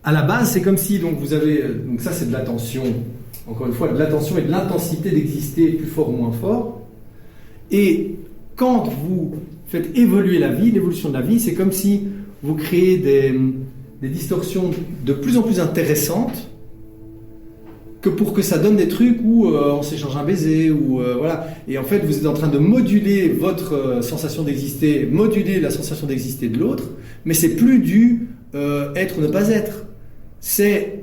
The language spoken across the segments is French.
à la base, c'est comme si donc vous avez donc ça c'est de l'attention. Encore une fois, de l'attention et de l'intensité d'exister plus fort ou moins fort. Et quand vous faites évoluer la vie, l'évolution de la vie, c'est comme si vous créez des distorsions de plus en plus intéressantes que pour que ça donne des trucs où on s'échange un baiser ou voilà. Et en fait, vous êtes en train de moduler votre sensation d'exister, moduler la sensation d'exister de l'autre, mais c'est plus du être ou ne pas être. C'est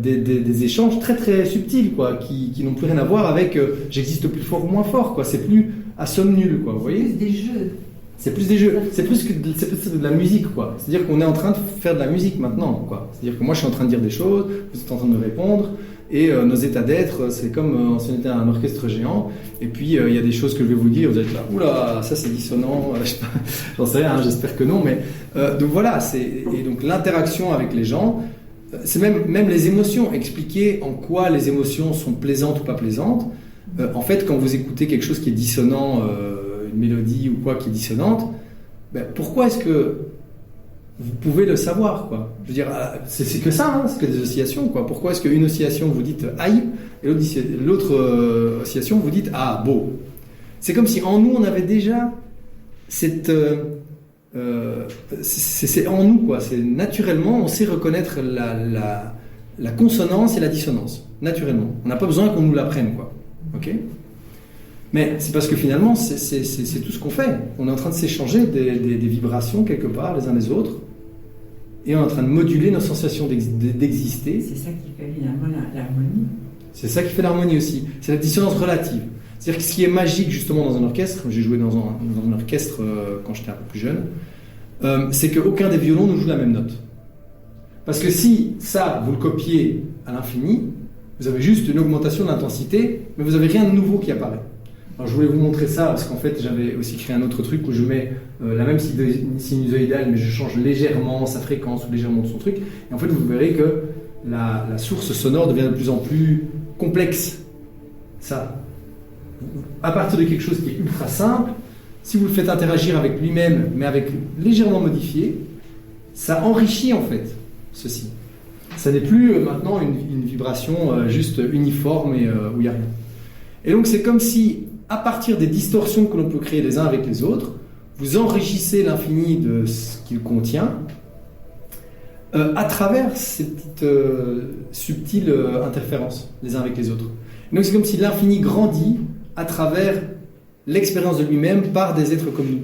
des échanges très très subtils quoi, qui n'ont plus rien à voir avec j'existe plus fort ou moins fort quoi. C'est plus à somme nulle quoi. Vous voyez ? C'est des jeux. C'est plus des jeux. C'est plus de la musique quoi. C'est-à-dire qu'on est en train de faire de la musique maintenant quoi. C'est-à-dire que moi je suis en train de dire des choses, vous êtes en train de me répondre. Et nos états d'être, c'est comme si on était un orchestre géant. Et puis il y a des choses que je vais vous dire, vous êtes là, oula, ça c'est dissonant. Je sais pas, j'en sais rien, j'espère que non. Mais donc voilà, et donc l'interaction avec les gens, c'est même les émotions. Expliquer en quoi les émotions sont plaisantes ou pas plaisantes. En fait, quand vous écoutez quelque chose qui est dissonant, une mélodie ou quoi qui est dissonante, pourquoi est-ce que vous pouvez le savoir, quoi. Je veux dire, c'est que ça, hein, c'est que des oscillations, quoi. Pourquoi est-ce qu'une oscillation vous dites aïe et l'autre oscillation vous dites ah beau. C'est comme si en nous on avait déjà cette c'est en nous, quoi. C'est naturellement on sait reconnaître la consonance et la dissonance naturellement. On n'a pas besoin qu'on nous l'apprenne, quoi. Ok. Mais c'est parce que finalement, c'est tout ce qu'on fait. On est en train de s'échanger des vibrations quelque part, les uns les autres, et on est en train de moduler nos sensations d'exister. C'est ça qui fait l'harmonie. C'est ça qui fait l'harmonie aussi. C'est la dissonance relative. C'est-à-dire que ce qui est magique justement dans un orchestre, j'ai joué dans un orchestre quand j'étais un peu plus jeune, c'est qu'aucun des violons ne joue la même note. Parce que si ça, vous le copiez à l'infini, vous avez juste une augmentation de l'intensité, mais vous n'avez rien de nouveau qui apparaît. Alors je voulais vous montrer ça parce qu'en fait j'avais aussi créé un autre truc où je mets la même sinusoïdale mais je change légèrement sa fréquence ou légèrement son truc et en fait vous verrez que la source sonore devient de plus en plus complexe. Ça, à partir de quelque chose qui est ultra simple, si vous le faites interagir avec lui-même mais avec légèrement modifié, ça enrichit en fait ceci. Ça n'est plus maintenant une vibration juste uniforme et où il n'y a rien. Et donc c'est comme si à partir des distorsions que l'on peut créer les uns avec les autres, vous enrichissez l'infini de ce qu'il contient à travers ces petites subtiles interférences les uns avec les autres. Et donc c'est comme si l'infini grandit à travers l'expérience de lui-même par des êtres comme nous.